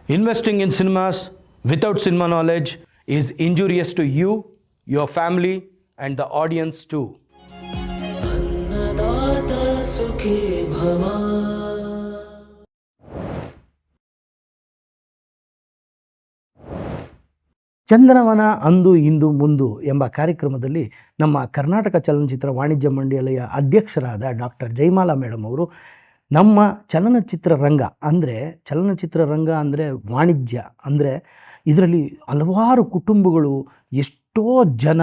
Investing in cinemas without cinema knowledge is injurious to you, your family, and the audience too. अन्नदाता सुखी भव. ಚಂದನವನ ಅಂದು ಇಂದು ಮುಂದು ಎಂಬ ಕಾರ್ಯಕ್ರಮದಲ್ಲಿ ನಮ್ಮ ಕರ್ನಾಟಕ ಚಲನಚಿತ್ರ ವಾಣಿಜ್ಯ ಮಂಡಳಿಯ ಅಧ್ಯಕ್ಷರಾದ ಡಾಕ್ಟರ್ ಜಯಮಾಲಾ ಮೇಡಮ್ ಅವರು ನಮ್ಮ ಚಲನಚಿತ್ರರಂಗ ಅಂದರೆ ವಾಣಿಜ್ಯ ಅಂದರೆ ಇದರಲ್ಲಿ ಹಲವಾರು ಕುಟುಂಬಗಳು ಎಷ್ಟೋ ಜನ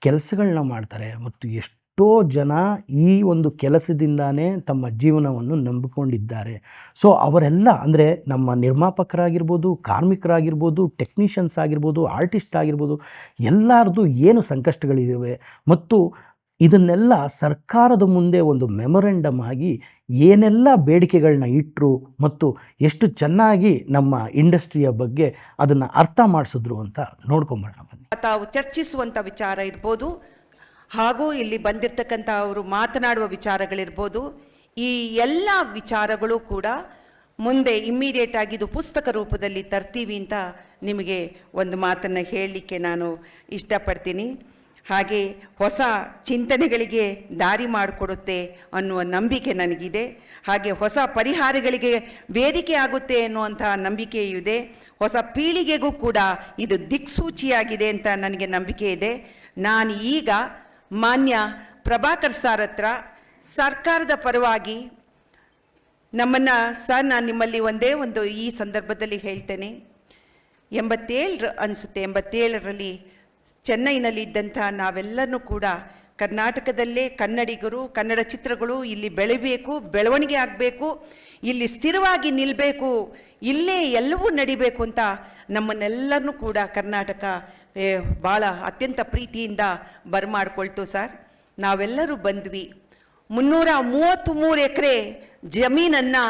ಕೆಲಸಗಳನ್ನ ಮಾಡ್ತಾರೆ ಮತ್ತು ಎಷ್ಟೋ ಜನ ಈ ಒಂದು ಕೆಲಸದಿಂದಾನೇ ತಮ್ಮ ಜೀವನವನ್ನು ನಂಬಿಕೊಂಡಿದ್ದಾರೆ. ಸೊ ಅವರೆಲ್ಲ ಅಂದರೆ ನಮ್ಮ ನಿರ್ಮಾಪಕರಾಗಿರ್ಬೋದು, ಕಾರ್ಮಿಕರಾಗಿರ್ಬೋದು, ಟೆಕ್ನಿಷಿಯನ್ಸ್ ಆಗಿರ್ಬೋದು, ಆರ್ಟಿಸ್ಟ್ ಆಗಿರ್ಬೋದು, ಎಲ್ಲರದ್ದು ಏನು ಸಂಕಷ್ಟಗಳಿವೆ ಮತ್ತು ಇದನ್ನೆಲ್ಲ ಸರ್ಕಾರದ ಮುಂದೆ ಒಂದು ಮೆಮೊರೆಂಡಮ್ ಆಗಿ ಏನೆಲ್ಲ ಬೇಡಿಕೆಗಳನ್ನ ಇಟ್ಟರು ಮತ್ತು ಎಷ್ಟು ಚೆನ್ನಾಗಿ ನಮ್ಮ ಇಂಡಸ್ಟ್ರಿಯ ಬಗ್ಗೆ ಅದನ್ನು ಅರ್ಥ ಮಾಡಿಸಿದ್ರು ಅಂತ ನೋಡ್ಕೊಂಬರೋಣ ಬನ್ನಿ. ತಾವು ಚರ್ಚಿಸುವಂಥ ವಿಚಾರ ಇರ್ಬೋದು, ಹಾಗೂ ಇಲ್ಲಿ ಬಂದಿರತಕ್ಕಂಥ ಅವರು ಮಾತನಾಡುವ ವಿಚಾರಗಳಿರ್ಬೋದು, ಈ ಎಲ್ಲ ವಿಚಾರಗಳು ಕೂಡ ಮುಂದೆ ಇಮ್ಮಿಡಿಯೇಟ್ ಆಗಿ ಇದು ಪುಸ್ತಕ ರೂಪದಲ್ಲಿ ತರ್ತೀವಿ ಅಂತ ನಿಮಗೆ ಒಂದು ಮಾತನ್ನು ಹೇಳಲಿಕ್ಕೆ ನಾನು ಇಷ್ಟಪಡ್ತೀನಿ. ಹಾಗೆ ಹೊಸ ಚಿಂತನೆಗಳಿಗೆ ದಾರಿ ಮಾಡಿಕೊಡುತ್ತೆ ಅನ್ನುವ ನಂಬಿಕೆ ನನಗಿದೆ. ಹಾಗೆ ಹೊಸ ಪರಿಹಾರಗಳಿಗೆ ವೇದಿಕೆ ಆಗುತ್ತೆ ಅನ್ನುವಂಥ ನಂಬಿಕೆಯೂ ಇದೆ. ಹೊಸ ಪೀಳಿಗೆಗೂ ಕೂಡ ಇದು ದಿಕ್ಸೂಚಿಯಾಗಿದೆ ಅಂತ ನನಗೆ ನಂಬಿಕೆ ಇದೆ. ನಾನು ಈಗ ಮಾನ್ಯ ಪ್ರಭಾಕರ್ ಸರ್ ಹತ್ರ ಸರ್ಕಾರದ ಪರವಾಗಿ ನಮ್ಮನ್ನು ಸರ್, ನಾನು ನಿಮ್ಮಲ್ಲಿ ಒಂದೇ ಒಂದು ಈ ಸಂದರ್ಭದಲ್ಲಿ ಹೇಳ್ತೇನೆ. 87ರಲ್ಲಿ ಚೆನ್ನೈನಲ್ಲಿ ಇದ್ದಂಥ ನಾವೆಲ್ಲರೂ ಕೂಡ ಕರ್ನಾಟಕದಲ್ಲೇ ಕನ್ನಡಿಗರು, ಕನ್ನಡ ಚಿತ್ರಗಳು ಇಲ್ಲಿ ಬೆಳಿಬೇಕು, ಬೆಳವಣಿಗೆ ಆಗಬೇಕು, ಇಲ್ಲಿ ಸ್ಥಿರವಾಗಿ ನಿಲ್ಲಬೇಕು, ಇಲ್ಲೇ ಎಲ್ಲವೂ ನಡಿಬೇಕು ಅಂತ ನಮ್ಮನ್ನೆಲ್ಲರನ್ನೂ ಕೂಡ ಕರ್ನಾಟಕ ಭಾಳ ಅತ್ಯಂತ ಪ್ರೀತಿಯಿಂದ ಬರಮಾಡ್ಕೊಳ್ತು ಸರ್. ನಾವೆಲ್ಲರೂ ಬಂದ್ವಿ. 333 ಎಕರೆ ಜಮೀನನ್ನು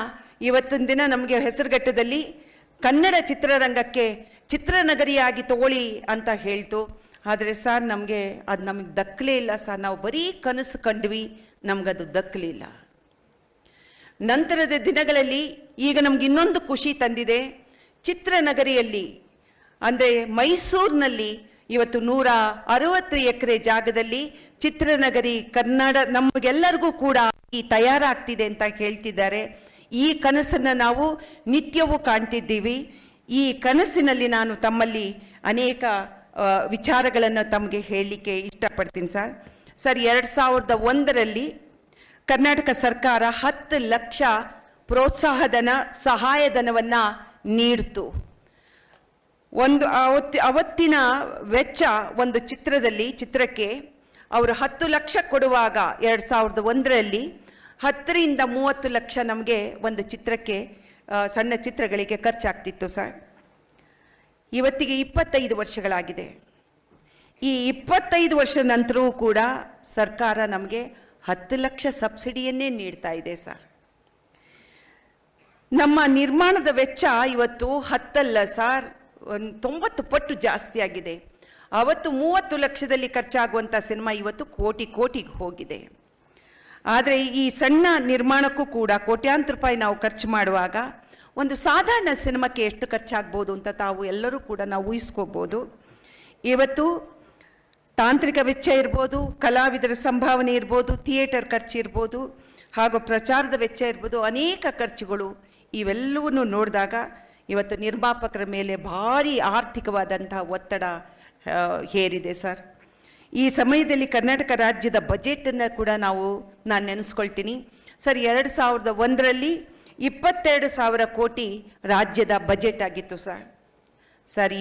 ಇವತ್ತಿನ ದಿನ ನಮಗೆ ಹೆಸರುಘಟ್ಟದಲ್ಲಿ ಕನ್ನಡ ಚಿತ್ರರಂಗಕ್ಕೆ ಚಿತ್ರನಗರಿಯಾಗಿ ತಗೊಳ್ಳಿ ಅಂತ ಹೇಳ್ತು. ಆದರೆ ಸರ್, ನಮಗೆ ದಕ್ಕಲೇ ಇಲ್ಲ ಸರ್. ನಾವು ಬರೀ ಕನಸು ಕಂಡ್ವಿ, ನಮಗದು ದಕ್ಕಲಿಲ್ಲ. ನಂತರದ ದಿನಗಳಲ್ಲಿ ಈಗ ನಮ್ಗೆ ಇನ್ನೊಂದು ಖುಷಿ ತಂದಿದೆ. ಚಿತ್ರನಗರಿಯಲ್ಲಿ ಅಂದರೆ ಮೈಸೂರಿನಲ್ಲಿ ಇವತ್ತು 160 ಎಕರೆ ಜಾಗದಲ್ಲಿ ಚಿತ್ರನಗರಿ ಕನ್ನಡ ನಮಗೆಲ್ಲರಿಗೂ ಕೂಡ ತಯಾರಾಗ್ತಿದೆ ಅಂತ ಹೇಳ್ತಿದ್ದಾರೆ. ಈ ಕನಸನ್ನು ನಾವು ನಿತ್ಯವೂ ಕಾಣ್ತಿದ್ದೀವಿ. ಈ ಕನಸಿನಲ್ಲಿ ನಾನು ತಮ್ಮಲ್ಲಿ ಅನೇಕ ವಿಚಾರಗಳನ್ನು ತಮಗೆ ಹೇಳಲಿಕ್ಕೆ ಇಷ್ಟಪಡ್ತೀನಿ ಸರ್. 2001ರಲ್ಲಿ ಕರ್ನಾಟಕ ಸರ್ಕಾರ 10 ಲಕ್ಷ ಪ್ರೋತ್ಸಾಹಧನ ಸಹಾಯಧನವನ್ನು ನೀಡಿತು. ಅವತ್ತಿನ ವೆಚ್ಚ ಒಂದು ಚಿತ್ರಕ್ಕೆ ಅವರು 10 ಲಕ್ಷ ಕೊಡುವಾಗ 2001ರಲ್ಲಿ 10 ರಿಂದ 30 ಲಕ್ಷ ನಮಗೆ ಒಂದು ಚಿತ್ರಕ್ಕೆ, ಸಣ್ಣ ಚಿತ್ರಗಳಿಗೆ ಖರ್ಚಾಗ್ತಿತ್ತು ಸರ್. ಇವತ್ತಿಗೆ 25 ವರ್ಷಗಳಾಗಿದೆ. ಈ 25 ವರ್ಷ ನಂತರವೂ ಕೂಡ ಸರ್ಕಾರ ನಮಗೆ 10 ಲಕ್ಷ ಸಬ್ಸಿಡಿಯನ್ನೇ ನೀಡ್ತಾ ಇದೆ ಸರ್. ನಮ್ಮ ನಿರ್ಮಾಣದ ವೆಚ್ಚ ಇವತ್ತು 10 ಅಲ್ಲ ಸರ್, 90 ಪಟ್ಟು ಜಾಸ್ತಿ ಆಗಿದೆ. ಅವತ್ತು 30 ಲಕ್ಷದಲ್ಲಿ ಖರ್ಚಾಗುವಂಥ ಸಿನಿಮಾ ಇವತ್ತು ಕೋಟಿಗೆ ಹೋಗಿದೆ. ಆದರೆ ಈ ಸಣ್ಣ ನಿರ್ಮಾಣಕ್ಕೂ ಕೂಡ ಕೋಟ್ಯಾಂತರ ರೂಪಾಯಿ ನಾವು ಖರ್ಚು ಮಾಡುವಾಗ ಒಂದು ಸಾಧಾರಣ ಸಿನಿಮಾಕ್ಕೆ ಎಷ್ಟು ಖರ್ಚಾಗ್ಬೋದು ಅಂತ ತಾವು ಎಲ್ಲರೂ ಕೂಡ ನಾವು ಊಹಿಸ್ಕೋಬೋದು. ಇವತ್ತು ತಾಂತ್ರಿಕ ವೆಚ್ಚ ಇರ್ಬೋದು, ಕಲಾವಿದರ ಸಂಭಾವನೆ ಇರ್ಬೋದು, ಥಿಯೇಟರ್ ಖರ್ಚು ಇರ್ಬೋದು, ಹಾಗೂ ಪ್ರಚಾರದ ವೆಚ್ಚ ಇರ್ಬೋದು, ಅನೇಕ ಖರ್ಚುಗಳು ಇವೆಲ್ಲವನ್ನೂ ನೋಡಿದಾಗ ಇವತ್ತು ನಿರ್ಮಾಪಕರ ಮೇಲೆ ಭಾರಿ ಆರ್ಥಿಕವಾದಂಥ ಒತ್ತಡ ಹೇರಿದೆ ಸರ್. ಈ ಸಮಯದಲ್ಲಿ ಕರ್ನಾಟಕ ರಾಜ್ಯದ ಬಜೆಟನ್ನು ಕೂಡ ನಾನು ನೆನೆಸ್ಕೊಳ್ತೀನಿ ಸರ್. 2001ರಲ್ಲಿ 22,000 ಕೋಟಿ ರಾಜ್ಯದ ಬಜೆಟ್ ಆಗಿತ್ತು ಸರ್.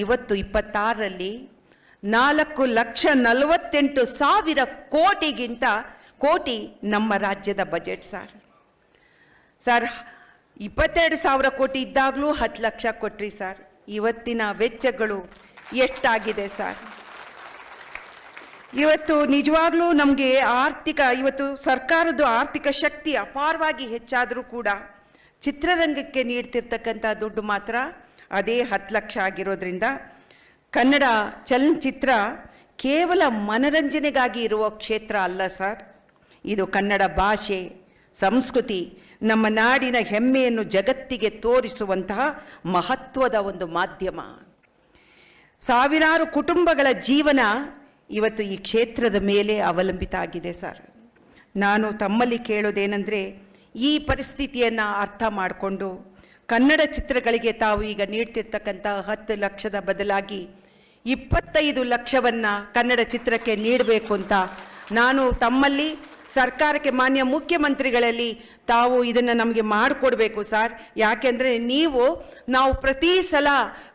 ಇವತ್ತು 26ರಲ್ಲಿ 4,48,000 ಕೋಟಿ ನಮ್ಮ ರಾಜ್ಯದ ಬಜೆಟ್ ಸರ್. 22,000 ಕೋಟಿ ಇದ್ದಾಗಲೂ 10 ಲಕ್ಷ ಕೊಟ್ರಿ ಸರ್. ಇವತ್ತಿನ ವೆಚ್ಚಗಳು ಎಷ್ಟಾಗಿದೆ ಸರ್? ಇವತ್ತು ನಿಜವಾಗ್ಲೂ ನಮಗೆ ಇವತ್ತು ಸರ್ಕಾರದ ಆರ್ಥಿಕ ಶಕ್ತಿ ಅಪಾರವಾಗಿ ಹೆಚ್ಚಾದರೂ ಕೂಡ ಚಿತ್ರರಂಗಕ್ಕೆ ನೀಡ್ತಿರ್ತಕ್ಕಂಥ ದುಡ್ಡು ಮಾತ್ರ ಅದೇ 10 ಲಕ್ಷ ಆಗಿರೋದ್ರಿಂದ ಕನ್ನಡ ಚಲನಚಿತ್ರ ಕೇವಲ ಮನರಂಜನೆಗಾಗಿ ಇರುವ ಕ್ಷೇತ್ರ ಅಲ್ಲ ಸರ್. ಇದು ಕನ್ನಡ ಭಾಷೆ, ಸಂಸ್ಕೃತಿ, ನಮ್ಮ ನಾಡಿನ ಹೆಮ್ಮೆಯನ್ನು ಜಗತ್ತಿಗೆ ತೋರಿಸುವಂತಹ ಮಹತ್ವದ ಒಂದು ಮಾಧ್ಯಮ. ಸಾವಿರಾರು ಕುಟುಂಬಗಳ ಜೀವನ ಇವತ್ತು ಈ ಕ್ಷೇತ್ರದ ಮೇಲೆ ಅವಲಂಬಿತ ಆಗಿದೆ ಸರ್. ನಾನು ತಮ್ಮಲ್ಲಿ ಕೇಳೋದೇನೆಂದರೆ, ಈ ಪರಿಸ್ಥಿತಿಯನ್ನು ಅರ್ಥ ಮಾಡಿಕೊಂಡು ಕನ್ನಡ ಚಿತ್ರಗಳಿಗೆ ತಾವು ಈಗ ನೀಡ್ತಿರ್ತಕ್ಕಂಥ 10 ಲಕ್ಷದ ಬದಲಾಗಿ 25 ಲಕ್ಷವನ್ನು ಕನ್ನಡ ಚಿತ್ರಕ್ಕೆ ನೀಡಬೇಕು ಅಂತ ನಾನು ತಮ್ಮಲ್ಲಿ, ಸರ್ಕಾರಕ್ಕೆ, ಮಾನ್ಯ ಮುಖ್ಯಮಂತ್ರಿಗಳಲ್ಲಿ ತಾವು ಇದನ್ನು ನಮಗೆ ಮಾಡಿಕೊಡ್ಬೇಕು ಸರ್. ಯಾಕೆಂದರೆ ನಾವು ಪ್ರತಿ ಸಲ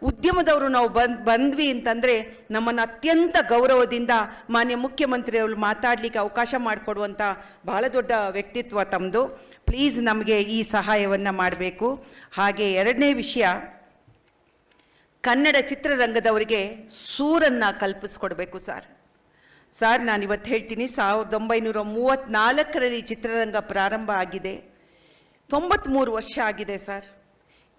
ಉದ್ಯಮದವರು ನಾವು ಬಂದ್ವಿ ಅಂತಂದರೆ ನಮ್ಮನ್ನು ಅತ್ಯಂತ ಗೌರವದಿಂದ ಮಾನ್ಯ ಮುಖ್ಯಮಂತ್ರಿಯವರು ಮಾತಾಡಲಿಕ್ಕೆ ಅವಕಾಶ ಮಾಡಿಕೊಡುವಂಥ ಬಹಳ ದೊಡ್ಡ ವ್ಯಕ್ತಿತ್ವ ತಮ್ಮದು. ಪ್ಲೀಸ್ ನಮಗೆ ಈ ಸಹಾಯವನ್ನು ಮಾಡಬೇಕು. ಹಾಗೆ ಎರಡನೇ ವಿಷಯ, ಕನ್ನಡ ಚಿತ್ರರಂಗದವರಿಗೆ ಸೂರನ್ನು ಕಲ್ಪಿಸ್ಕೊಡ್ಬೇಕು ಸರ್. ಸರ್, ನಾನು ಇವತ್ತು ಹೇಳ್ತೀನಿ, 1934ರಲ್ಲಿ ಚಿತ್ರರಂಗ ಪ್ರಾರಂಭ ಆಗಿದೆ, 93 ವರ್ಷ ಆಗಿದೆ ಸರ್.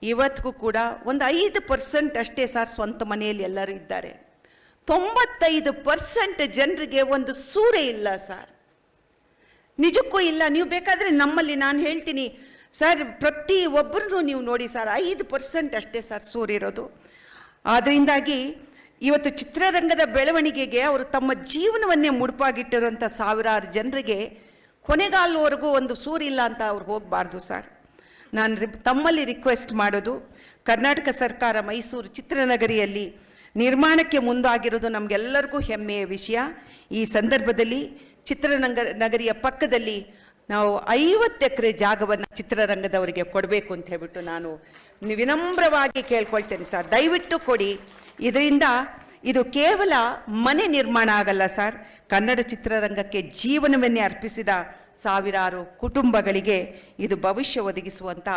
ಇವತ್ತಿಗೂ ಕೂಡ ಒಂದು 5% ಅಷ್ಟೇ ಸರ್ ಸ್ವಂತ ಮನೆಯಲ್ಲಿ ಎಲ್ಲರೂ ಇದ್ದಾರೆ. 95% ಜನರಿಗೆ ಒಂದು ಸೂರೇ ಇಲ್ಲ ಸರ್, ನಿಜಕ್ಕೂ ಇಲ್ಲ. ನೀವು ಬೇಕಾದರೆ ನಮ್ಮಲ್ಲಿ ನಾನು ಹೇಳ್ತೀನಿ ಸರ್, ಪ್ರತಿ ಒಬ್ಬರನ್ನು ನೀವು ನೋಡಿ ಸರ್, 5% ಅಷ್ಟೇ ಸರ್ ಸೂರಿರೋದು. ಆದ್ದರಿಂದಾಗಿ ಇವತ್ತು ಚಿತ್ರರಂಗದ ಬೆಳವಣಿಗೆಗೆ ಅವರು ತಮ್ಮ ಜೀವನವನ್ನೇ ಮುಡುಪಾಗಿಟ್ಟಿರುವಂಥ ಸಾವಿರಾರು ಜನರಿಗೆ ಕೊನೆಗಾಲವರೆಗೂ ಒಂದು ಸೂರಿಲ್ಲ ಅಂತ ಅವ್ರು ಹೋಗಬಾರ್ದು ಸರ್. ನಾನು ತಮ್ಮಲ್ಲಿ ರಿಕ್ವೆಸ್ಟ್ ಮಾಡೋದು, ಕರ್ನಾಟಕ ಸರ್ಕಾರ ಮೈಸೂರು ಚಿತ್ರನಗರಿಯಲ್ಲಿ ನಿರ್ಮಾಣಕ್ಕೆ ಮುಂದಾಗಿರೋದು ನಮಗೆಲ್ಲರಿಗೂ ಹೆಮ್ಮೆಯ ವಿಷಯ. ಈ ಸಂದರ್ಭದಲ್ಲಿ ನಗರಿಯ ಪಕ್ಕದಲ್ಲಿ ನಾವು 50 ಎಕರೆ ಜಾಗವನ್ನು ಚಿತ್ರರಂಗದವರಿಗೆ ಕೊಡಬೇಕು ಅಂತ ಹೇಳ್ಬಿಟ್ಟು ನಾನು ವಿನಮ್ರವಾಗಿ ಕೇಳ್ಕೊಳ್ತೇನೆ ಸರ್. ದಯವಿಟ್ಟು ಕೊಡಿ. ಇದರಿಂದ ಇದು ಕೇವಲ ಮನೆ ನಿರ್ಮಾಣ ಆಗಲ್ಲ ಸರ್, ಕನ್ನಡ ಚಿತ್ರರಂಗಕ್ಕೆ ಜೀವನವನ್ನೇ ಅರ್ಪಿಸಿದ ಸಾವಿರಾರು ಕುಟುಂಬಗಳಿಗೆ ಇದು ಭವಿಷ್ಯ ಒದಗಿಸುವಂಥ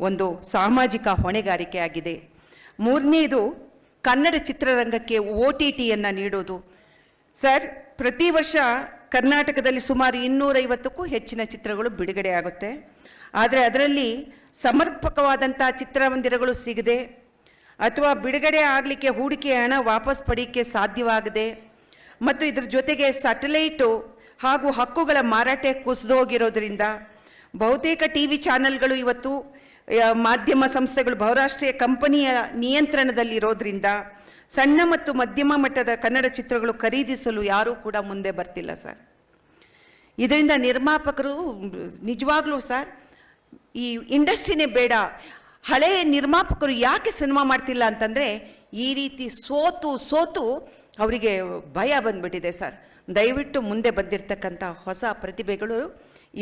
ಒಂದು ಸಾಮಾಜಿಕ ಹೊಣೆಗಾರಿಕೆ ಆಗಿದೆ. ಮೂರನೇದು, ಕನ್ನಡ ಚಿತ್ರರಂಗಕ್ಕೆ OTTಯನ್ನು ನೀಡೋದು ಸರ್. ಪ್ರತಿ ವರ್ಷ ಕರ್ನಾಟಕದಲ್ಲಿ ಸುಮಾರು 250ಕ್ಕೂ ಹೆಚ್ಚಿನ ಚಿತ್ರಗಳು ಬಿಡುಗಡೆ ಆಗುತ್ತೆ. ಆದರೆ ಅದರಲ್ಲಿ ಸಮರ್ಪಕವಾದಂಥ ಚಿತ್ರಮಂದಿರಗಳು ಸಿಗದೆ, ಅಥವಾ ಬಿಡುಗಡೆ ಆಗಲಿಕ್ಕೆ ಹೂಡಿಕೆ ಹಣ ವಾಪಸ್ ಪಡೆಯೋಕ್ಕೆ ಸಾಧ್ಯವಾಗದೆ, ಮತ್ತು ಇದ್ರ ಜೊತೆಗೆ ಸ್ಯಾಟಲೈಟು ಹಾಗೂ ಹಕ್ಕುಗಳ ಮಾರಾಟ ಕುಸಿದೋಗಿರೋದ್ರಿಂದ ಬಹುತೇಕ TV ಚಾನೆಲ್ಗಳು ಇವತ್ತು ಮಾಧ್ಯಮ ಸಂಸ್ಥೆಗಳು ಬಹುರಾಷ್ಟ್ರೀಯ ಕಂಪನಿಯ ನಿಯಂತ್ರಣದಲ್ಲಿರೋದ್ರಿಂದ ಸಣ್ಣ ಮತ್ತು ಮಧ್ಯಮ ಮಟ್ಟದ ಕನ್ನಡ ಚಿತ್ರಗಳು ಖರೀದಿಸಲು ಯಾರೂ ಕೂಡ ಮುಂದೆ ಬರ್ತಿಲ್ಲ ಸರ್. ಇದರಿಂದ ನಿರ್ಮಾಪಕರು ನಿಜವಾಗ್ಲೂ ಸರ್, ಈ ಇಂಡಸ್ಟ್ರಿನೇ ಬೇಡ, ಹಳೆಯ ನಿರ್ಮಾಪಕರು ಯಾಕೆ ಸಿನಿಮಾ ಮಾಡ್ತಿಲ್ಲ ಅಂತಂದರೆ ಈ ರೀತಿ ಸೋತು ಅವರಿಗೆ ಭಯ ಬಂದ್ಬಿಟ್ಟಿದೆ ಸರ್. ದಯವಿಟ್ಟು ಮುಂದೆ ಬಂದಿರತಕ್ಕಂಥ ಹೊಸ ಪ್ರತಿಭೆಗಳು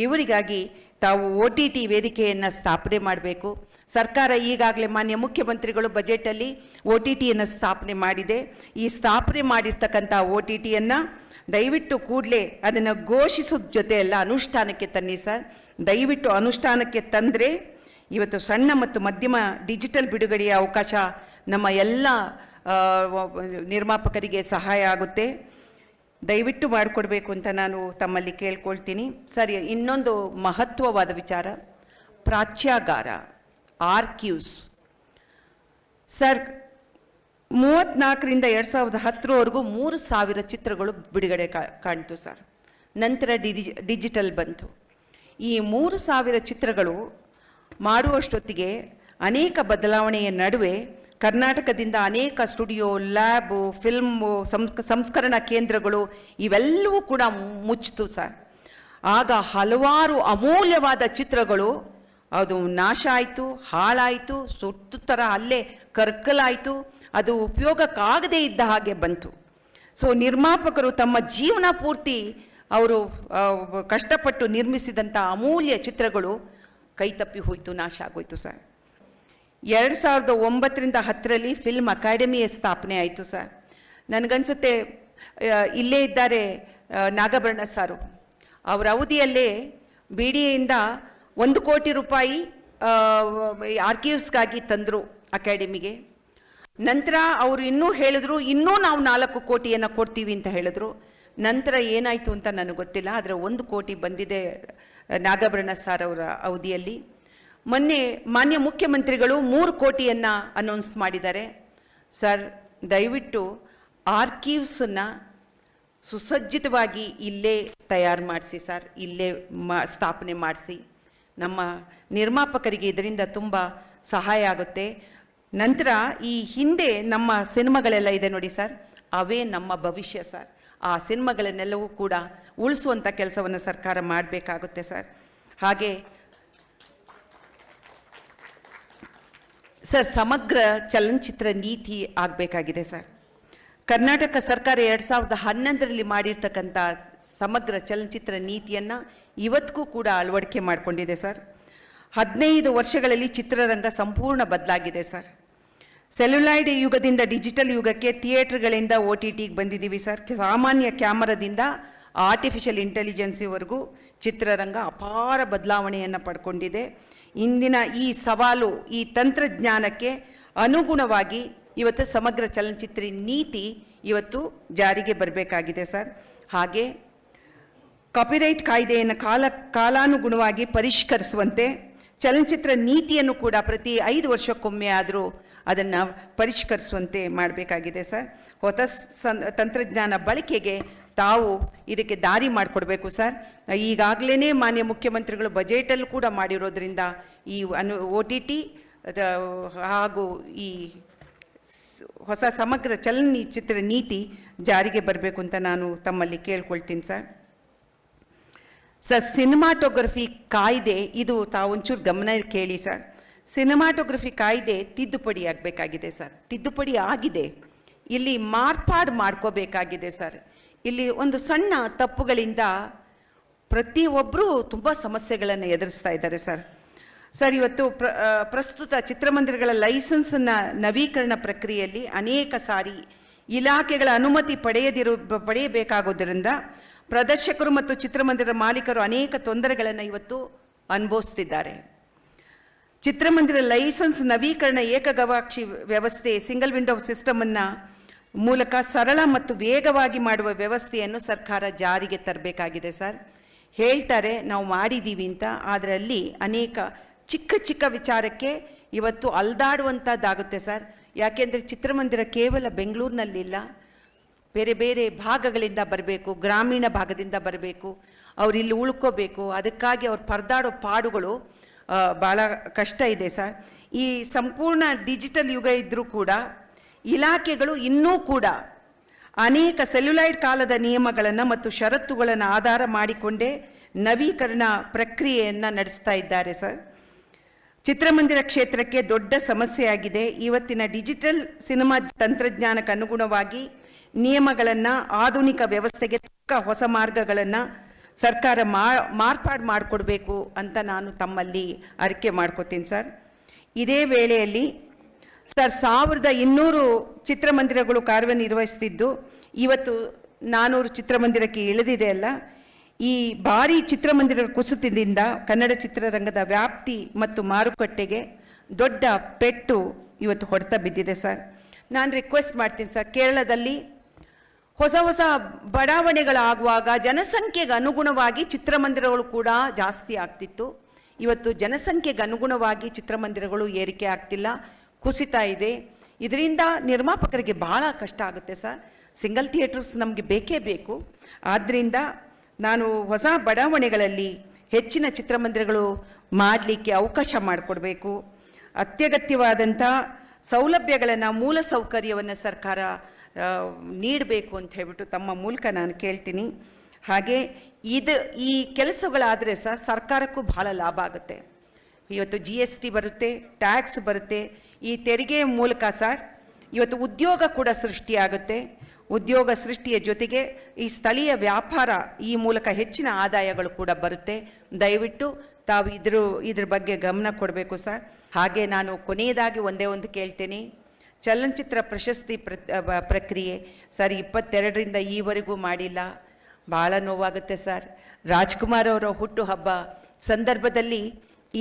ಇವರಿಗಾಗಿ ತಾವು OTT ವೇದಿಕೆಯನ್ನು ಸ್ಥಾಪನೆ ಮಾಡಬೇಕು. ಸರ್ಕಾರ ಈಗಾಗಲೇ ಮಾನ್ಯ ಮುಖ್ಯಮಂತ್ರಿಗಳು ಬಜೆಟಲ್ಲಿ OTTಯನ್ನು ಸ್ಥಾಪನೆ ಮಾಡಿದೆ. ಈ ಸ್ಥಾಪನೆ ಮಾಡಿರ್ತಕ್ಕಂಥ OTTಯನ್ನು ದಯವಿಟ್ಟು ಕೂಡಲೇ ಅದನ್ನು ಘೋಷಿಸೋದ ಜೊತೆ ಎಲ್ಲ ಅನುಷ್ಠಾನಕ್ಕೆ ತನ್ನಿ ಸರ್. ದಯವಿಟ್ಟು ಅನುಷ್ಠಾನಕ್ಕೆ ತಂದರೆ ಇವತ್ತು ಸಣ್ಣ ಮತ್ತು ಮಧ್ಯಮ ಡಿಜಿಟಲ್ ಬಿಡುಗಡೆಯ ಅವಕಾಶ ನಮ್ಮ ಎಲ್ಲ ನಿರ್ಮಾಪಕರಿಗೆ ಸಹಾಯ ಆಗುತ್ತೆ. ದಯವಿಟ್ಟು ಮಾಡಿಕೊಡ್ಬೇಕು ಅಂತ ನಾನು ತಮ್ಮಲ್ಲಿ ಕೇಳ್ಕೊಳ್ತೀನಿ. ಸರಿ, ಇನ್ನೊಂದು ಮಹತ್ವವಾದ ವಿಚಾರ, ಪ್ರಾಚ್ಯಾಗಾರ, ಆರ್ಕ್ಯೂಸ್ ಸರ್. 34ರಿಂದ 2010ರವರೆಗೂ 3000 ಚಿತ್ರಗಳು ಬಿಡುಗಡೆ ಕಾಣ್ತು ಸರ್. ನಂತರ ಡಿಜಿಟಲ್ ಬಂತು. ಈ 3000 ಚಿತ್ರಗಳು ಮಾಡುವಷ್ಟೊತ್ತಿಗೆ ಅನೇಕ ಬದಲಾವಣೆಯ ನಡುವೆ ಕರ್ನಾಟಕದಿಂದ ಅನೇಕ ಸ್ಟುಡಿಯೋ, ಲ್ಯಾಬು, ಫಿಲ್ಮು, ಸಂಸ್ಕರಣಾ ಕೇಂದ್ರಗಳು ಇವೆಲ್ಲವೂ ಕೂಡ ಮುಚ್ಚಿತು ಸರ್. ಆಗ ಹಲವಾರು ಅಮೂಲ್ಯವಾದ ಚಿತ್ರಗಳು ಅದು ನಾಶ ಆಯಿತು, ಹಾಳಾಯಿತು, ಸುಟ್ಟು ಥರ ಅಲ್ಲೇ ಕರ್ಕಲಾಯಿತು, ಅದು ಉಪಯೋಗಕ್ಕಾಗದೇ ಇದ್ದ ಹಾಗೆ ಬಂತು. ಸೊ ನಿರ್ಮಾಪಕರು ತಮ್ಮ ಜೀವನ ಪೂರ್ತಿ ಅವರು ಕಷ್ಟಪಟ್ಟು ನಿರ್ಮಿಸಿದಂಥ ಅಮೂಲ್ಯ ಚಿತ್ರಗಳು ಕೈತಪ್ಪಿ ಹೋಯಿತು, ನಾಶ ಆಗೋಯ್ತು ಸರ್. 2009ರಿಂದ 10ರಲ್ಲಿ ಫಿಲ್ಮ್ ಅಕಾಡೆಮಿಯ ಸ್ಥಾಪನೆ ಆಯಿತು ಸರ್. ನನಗನ್ಸುತ್ತೆ ಇಲ್ಲೇ ಇದ್ದಾರೆ ನಾಗಭರಣ ಸಾರು, ಅವರ ಅವಧಿಯಲ್ಲೇ BDAಯಿಂದ 1 ಕೋಟಿ ರೂಪಾಯಿ ಆರ್ಕೀವ್ಸ್ಗಾಗಿ ತಂದರು ಅಕಾಡೆಮಿಗೆ. ನಂತರ ಅವರು ಇನ್ನೂ ಹೇಳಿದ್ರು, ಇನ್ನೂ ನಾವು 4 ಕೋಟಿಯನ್ನು ಕೊಡ್ತೀವಿ ಅಂತ ಹೇಳಿದ್ರು. ನಂತರ ಏನಾಯಿತು ಅಂತ ನನಗೆ ಗೊತ್ತಿಲ್ಲ, ಆದರೆ 1 ಕೋಟಿ ಬಂದಿದೆ ನಾಗಭರಣ ಸಾರ್ ಅವರ ಅವಧಿಯಲ್ಲಿ. ಮೊನ್ನೆ ಮಾನ್ಯ ಮುಖ್ಯಮಂತ್ರಿಗಳು 3 ಕೋಟಿಯನ್ನು ಅನೌನ್ಸ್ ಮಾಡಿದ್ದಾರೆ ಸರ್. ದಯವಿಟ್ಟು ಆರ್ಕೀವ್ಸನ್ನು ಸುಸಜ್ಜಿತವಾಗಿ ಇಲ್ಲೇ ತಯಾರು ಮಾಡಿಸಿ ಸರ್, ಇಲ್ಲೇ ಸ್ಥಾಪನೆ ಮಾಡಿಸಿ. ನಮ್ಮ ನಿರ್ಮಾಪಕರಿಗೆ ಇದರಿಂದ ತುಂಬ ಸಹಾಯ ಆಗುತ್ತೆ. ನಂತರ ಈ ಹಿಂದೆ ನಮ್ಮ ಸಿನಿಮಾಗಳೆಲ್ಲ ಇದೆ ನೋಡಿ ಸರ್, ಅವೇ ನಮ್ಮ ಭವಿಷ್ಯ ಸರ್. ಆ ಸಿನಿಮಾಗಳನ್ನೆಲ್ಲವೂ ಕೂಡ ಉಳಿಸುವಂಥ ಕೆಲಸವನ್ನು ಸರ್ಕಾರ ಮಾಡಬೇಕಾಗುತ್ತೆ ಸರ್. ಹಾಗೆ ಸರ್, ಸಮಗ್ರ ಚಲನಚಿತ್ರ ನೀತಿ ಆಗಬೇಕಾಗಿದೆ ಸರ್. ಕರ್ನಾಟಕ ಸರ್ಕಾರ 2011ರಲ್ಲಿ ಮಾಡಿರ್ತಕ್ಕಂಥ ಸಮಗ್ರ ಚಲನಚಿತ್ರ ನೀತಿಯನ್ನು ಇವತ್ತಿಗೂ ಕೂಡ ಅಳವಡಿಕೆ ಮಾಡಿಕೊಂಡಿದೆ ಸರ್. 15 ವರ್ಷಗಳಲ್ಲಿ ಚಿತ್ರರಂಗ ಸಂಪೂರ್ಣ ಬದಲಾಗಿದೆ ಸರ್. ಸೆಲ್ಯುಲಾಯ್ಡ್ ಯುಗದಿಂದ ಡಿಜಿಟಲ್ ಯುಗಕ್ಕೆ, ಥಿಯೇಟರ್ಗಳಿಂದ OTTಗೆ ಬಂದಿದ್ದೀವಿ ಸರ್. ಸಾಮಾನ್ಯ ಕ್ಯಾಮರಾದಿಂದ ಆರ್ಟಿಫಿಷಿಯಲ್ ಇಂಟೆಲಿಜೆನ್ಸಿವರೆಗೂ ಚಿತ್ರರಂಗ ಅಪಾರ ಬದಲಾವಣೆಯನ್ನು ಪಡ್ಕೊಂಡಿದೆ. ಇಂದಿನ ಈ ಸವಾಲು, ಈ ತಂತ್ರಜ್ಞಾನಕ್ಕೆ ಅನುಗುಣವಾಗಿ ಇವತ್ತು ಸಮಗ್ರ ಚಲನಚಿತ್ರ ನೀತಿ ಇವತ್ತು ಜಾರಿಗೆ ಬರಬೇಕಾಗಿದೆ ಸರ್. ಹಾಗೆ ಕಾಪಿರೈಟ್ ಕಾಯ್ದೆಯನ್ನು ಕಾಲಾನುಗುಣವಾಗಿ ಪರಿಷ್ಕರಿಸುವಂತೆ ಚಲನಚಿತ್ರ ನೀತಿಯನ್ನು ಕೂಡ ಪ್ರತಿ 5 ವರ್ಷಕ್ಕೊಮ್ಮೆ ಆದರೂ ಅದನ್ನು ಪರಿಷ್ಕರಿಸುವಂತೆ ಮಾಡಬೇಕಾಗಿದೆ ಸರ್. ಹೊಸ ತಂತ್ರಜ್ಞಾನ ಬಳಕೆಗೆ ತಾವು ಇದಕ್ಕೆ ದಾರಿ ಮಾಡಿಕೊಡ್ಬೇಕು ಸರ್. ಈಗಾಗಲೇ ಮಾನ್ಯ ಮುಖ್ಯಮಂತ್ರಿಗಳು ಬಜೆಟಲ್ಲೂ ಕೂಡ ಮಾಡಿರೋದ್ರಿಂದ ಈ OTT ಹಾಗೂ ಈ ಹೊಸ ಸಮಗ್ರ ಚಲನಚಿತ್ರ ನೀತಿ ಜಾರಿಗೆ ಬರಬೇಕು ಅಂತ ನಾನು ತಮ್ಮಲ್ಲಿ ಕೇಳ್ಕೊಳ್ತೀನಿ ಸರ್. ಸಿನಿಮಾಟೋಗ್ರಫಿ ಕಾಯ್ದೆ, ಇದು ತಾವು ಒಂಚೂರು ಗಮನ ಕೇಳಿ ಸರ್. ಸಿನಿಮಾಟೋಗ್ರಫಿ ಕಾಯ್ದೆ ತಿದ್ದುಪಡಿ ಆಗಬೇಕಾಗಿದೆ ಸರ್. ತಿದ್ದುಪಡಿ ಆಗಿದೆ, ಇಲ್ಲಿ ಮಾರ್ಪಾಡು ಮಾಡ್ಕೋಬೇಕಾಗಿದೆ ಸರ್. ಇಲ್ಲಿ ಒಂದು ಸಣ್ಣ ತಪ್ಪುಗಳಿಂದ ಪ್ರತಿಯೊಬ್ಬರೂ ತುಂಬ ಸಮಸ್ಯೆಗಳನ್ನು ಎದುರಿಸ್ತಾ ಇದ್ದಾರೆ ಸರ್. ಇವತ್ತು ಪ್ರಸ್ತುತ ಚಿತ್ರಮಂದಿರಗಳ ಲೈಸೆನ್ಸನ್ನು ನವೀಕರಣ ಪ್ರಕ್ರಿಯೆಯಲ್ಲಿ ಅನೇಕ ಸಾರಿ ಇಲಾಖೆಗಳ ಅನುಮತಿ ಪಡೆಯಬೇಕಾಗೋದ್ರಿಂದ ಪ್ರದರ್ಶಕರು ಮತ್ತು ಚಿತ್ರಮಂದಿರ ಮಾಲೀಕರು ಅನೇಕ ತೊಂದರೆಗಳನ್ನು ಇವತ್ತು ಅನುಭವಿಸ್ತಿದ್ದಾರೆ. ಚಿತ್ರಮಂದಿರ ಲೈಸೆನ್ಸ್ ನವೀಕರಣ ಏಕಗವಾಕ್ಷಿ ವ್ಯವಸ್ಥೆ, ಸಿಂಗಲ್ ವಿಂಡೋ ಸಿಸ್ಟಮನ್ನು ಮೂಲಕ ಸರಳ ಮತ್ತು ವೇಗವಾಗಿ ಮಾಡುವ ವ್ಯವಸ್ಥೆಯನ್ನು ಸರ್ಕಾರ ಜಾರಿಗೆ ತರಬೇಕಾಗಿದೆ ಸರ್. ಹೇಳ್ತಾರೆ ನಾವು ಮಾಡಿದ್ದೀವಿ ಅಂತ, ಆದರೆ ಅಲ್ಲಿ ಅನೇಕ ಚಿಕ್ಕ ಚಿಕ್ಕ ವಿಚಾರಕ್ಕೆ ಇವತ್ತು ಅಲ್ದಾಡುವಂಥದ್ದಾಗುತ್ತೆ ಸರ್. ಯಾಕೆಂದರೆ ಚಿತ್ರಮಂದಿರ ಕೇವಲ ಬೆಂಗಳೂರಿನಲ್ಲಿಲ್ಲ, ಬೇರೆ ಬೇರೆ ಭಾಗಗಳಿಂದ ಬರಬೇಕು, ಗ್ರಾಮೀಣ ಭಾಗದಿಂದ ಬರಬೇಕು, ಅವ್ರು ಇಲ್ಲಿ ಉಳ್ಕೋಬೇಕು. ಅದಕ್ಕಾಗಿ ಅವ್ರು ಪರದಾಡೋ ಪಾಡುಗಳು ಭಾಳ ಕಷ್ಟ ಇದೆ ಸರ್. ಈ ಸಂಪೂರ್ಣ ಡಿಜಿಟಲ್ ಯುಗ ಇದ್ದರೂ ಕೂಡ ಇಲಾಖೆಗಳು ಇನ್ನೂ ಕೂಡ ಅನೇಕ ಸೆಲ್ಯುಲಾಯ್ಡ್ ಕಾಲದ ನಿಯಮಗಳನ್ನು ಮತ್ತು ಷರತ್ತುಗಳನ್ನು ಆಧಾರ ಮಾಡಿಕೊಂಡೇ ನವೀಕರಣ ಪ್ರಕ್ರಿಯೆಯನ್ನು ನಡೆಸ್ತಾ ಇದ್ದಾರೆ ಸರ್. ಚಿತ್ರಮಂದಿರ ಕ್ಷೇತ್ರಕ್ಕೆ ದೊಡ್ಡ ಸಮಸ್ಯೆಯಾಗಿದೆ. ಇವತ್ತಿನ ಡಿಜಿಟಲ್ ಸಿನಿಮಾ ತಂತ್ರಜ್ಞಾನಕ್ಕೆ ಅನುಗುಣವಾಗಿ ನಿಯಮಗಳನ್ನು, ಆಧುನಿಕ ವ್ಯವಸ್ಥೆಗೆ ತಕ್ಕ ಹೊಸ ಮಾರ್ಗಗಳನ್ನು ಸರ್ಕಾರ ಮಾರ್ಪಾಡು ಮಾಡಿಕೊಡ್ಬೇಕು ಅಂತ ನಾನು ತಮ್ಮಲ್ಲಿ ಅರಿಕೆ ಮಾಡ್ಕೋತೀನಿ ಸರ್. ಇದೇ ವೇಳೆಯಲ್ಲಿ ಸರ್ 1200 ಚಿತ್ರಮಂದಿರಗಳು ಕಾರ್ಯನಿರ್ವಹಿಸ್ತಿದ್ದು ಇವತ್ತು 400 ಚಿತ್ರಮಂದಿರಕ್ಕೆ ಇಳಿದಿದೆ ಅಲ್ಲ. ಈ ಭಾರಿ ಚಿತ್ರಮಂದಿರ ಕುಸಿತದಿಂದ ಕನ್ನಡ ಚಿತ್ರರಂಗದ ವ್ಯಾಪ್ತಿ ಮತ್ತು ಮಾರುಕಟ್ಟೆಗೆ ದೊಡ್ಡ ಪೆಟ್ಟು ಇವತ್ತು ಹೊಡೆತ ಬಿದ್ದಿದೆ ಸರ್. ನಾನು ರಿಕ್ವೆಸ್ಟ್ ಮಾಡ್ತೀನಿ ಸರ್, ಕೇರಳದಲ್ಲಿ ಹೊಸ ಹೊಸ ಬಡಾವಣೆಗಳಾಗುವಾಗ ಜನಸಂಖ್ಯೆಗೆ ಅನುಗುಣವಾಗಿ ಚಿತ್ರಮಂದಿರಗಳು ಕೂಡ ಜಾಸ್ತಿ ಆಗ್ತಿತ್ತು. ಇವತ್ತು ಜನಸಂಖ್ಯೆಗೆ ಅನುಗುಣವಾಗಿ ಚಿತ್ರಮಂದಿರಗಳು ಏರಿಕೆ ಆಗ್ತಿಲ್ಲ, ಕುಸಿತಾ ಇದೆ. ಇದರಿಂದ ನಿರ್ಮಾಪಕರಿಗೆ ಭಾಳ ಕಷ್ಟ ಆಗುತ್ತೆ ಸರ್. ಸಿಂಗಲ್ ಥಿಯೇಟರ್ಸ್ ನಮಗೆ ಬೇಕೇ ಬೇಕು. ಆದ್ದರಿಂದ ನಾನು ಹೊಸ ಬಡಾವಣೆಗಳಲ್ಲಿ ಹೆಚ್ಚಿನ ಚಿತ್ರಮಂದಿರಗಳು ಮಾಡಲಿಕ್ಕೆ ಅವಕಾಶ ಮಾಡಿಕೊಡ್ಬೇಕು. ಅತ್ಯಗತ್ಯವಾದಂಥ ಸೌಲಭ್ಯಗಳನ್ನು, ಮೂಲ ಸೌಕರ್ಯವನ್ನು ಸರ್ಕಾರ ನೀಡಬೇಕು ಅಂತ ಹೇಳ್ಬಿಟ್ಟು ತಮ್ಮ ಮೂಲಕ ನಾನು ಕೇಳ್ತೀನಿ. ಹಾಗೆ ಈ ಕೆಲಸಗಳಾದರೆ ಸರ್ಕಾರಕ್ಕೂ ಭಾಳ ಲಾಭ ಆಗುತ್ತೆ. ಇವತ್ತು GST ಬರುತ್ತೆ, ಟ್ಯಾಕ್ಸ್ ಬರುತ್ತೆ. ಈ ತೆರಿಗೆಯ ಮೂಲಕ ಸರ್ ಇವತ್ತು ಉದ್ಯೋಗ ಕೂಡ ಸೃಷ್ಟಿಯಾಗುತ್ತೆ. ಉದ್ಯೋಗ ಸೃಷ್ಟಿಯ ಜೊತೆಗೆ ಈ ಸ್ಥಳೀಯ ವ್ಯಾಪಾರ ಈ ಮೂಲಕ ಹೆಚ್ಚಿನ ಆದಾಯಗಳು ಕೂಡ ಬರುತ್ತೆ. ದಯವಿಟ್ಟು ತಾವು ಇದ್ರ ಬಗ್ಗೆ ಗಮನ ಕೊಡಬೇಕು ಸರ್. ಹಾಗೆ ನಾನು ಕೊನೆಯದಾಗಿ ಒಂದೇ ಒಂದು ಕೇಳ್ತೇನೆ, ಚಲನಚಿತ್ರ ಪ್ರಶಸ್ತಿ ಪ್ರಕ್ರಿಯೆ ಸರ್ 22ರಿಂದ ಈವರೆಗೂ ಮಾಡಿಲ್ಲ. ಭಾಳ ನೋವಾಗುತ್ತೆ ಸರ್. ರಾಜ್ಕುಮಾರ್ ಅವರ ಹುಟ್ಟುಹಬ್ಬ ಸಂದರ್ಭದಲ್ಲಿ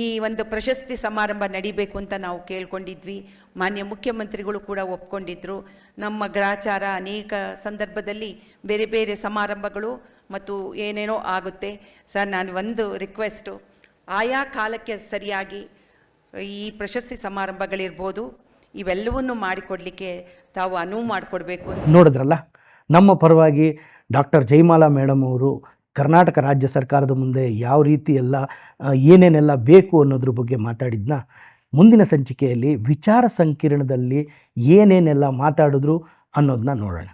ಈ ಒಂದು ಪ್ರಶಸ್ತಿ ಸಮಾರಂಭ ನಡಿಬೇಕು ಅಂತ ನಾವು ಕೇಳ್ಕೊಂಡಿದ್ವಿ. ಮಾನ್ಯ ಮುಖ್ಯಮಂತ್ರಿಗಳು ಕೂಡ ಒಪ್ಕೊಂಡಿದ್ರು. ನಮ್ಮ ಗ್ರಾಚಾರ ಅನೇಕ ಸಂದರ್ಭದಲ್ಲಿ ಬೇರೆ ಬೇರೆ ಸಮಾರಂಭಗಳು ಮತ್ತು ಏನೇನೋ ಆಗುತ್ತೆ ಸರ್. ನಾನು ಒಂದು ರಿಕ್ವೆಸ್ಟು, ಆಯಾ ಕಾಲಕ್ಕೆ ಸರಿಯಾಗಿ ಈ ಪ್ರಶಸ್ತಿ ಸಮಾರಂಭಗಳಿರ್ಬೋದು, ಇವೆಲ್ಲವನ್ನು ಮಾಡಿಕೊಡ್ಲಿಕ್ಕೆ ತಾವು ಅನುವು ಮಾಡಿಕೊಡ್ಬೇಕು. ನೋಡಿದ್ರಲ್ಲ, ನಮ್ಮ ಪರವಾಗಿ ಡಾಕ್ಟರ್ ಜಯಮಾಲಾ ಮೇಡಮ್ ಅವರು ಕರ್ನಾಟಕ ರಾಜ್ಯ ಸರ್ಕಾರದ ಮುಂದೆ ಯಾವ ರೀತಿ ಎಲ್ಲ ಏನೇನೆಲ್ಲ ಬೇಕು ಅನ್ನೋದ್ರ ಬಗ್ಗೆ ಮಾತಾಡಿದ್ನ ಮುಂದಿನ ಸಂಚಿಕೆಯಲ್ಲಿ ವಿಚಾರ ಸಂಕಿರಣದಲ್ಲಿ ಏನೇನೆಲ್ಲ ಮಾತಾಡಿದ್ರು ಅನ್ನೋದನ್ನ ನೋಡೋಣ.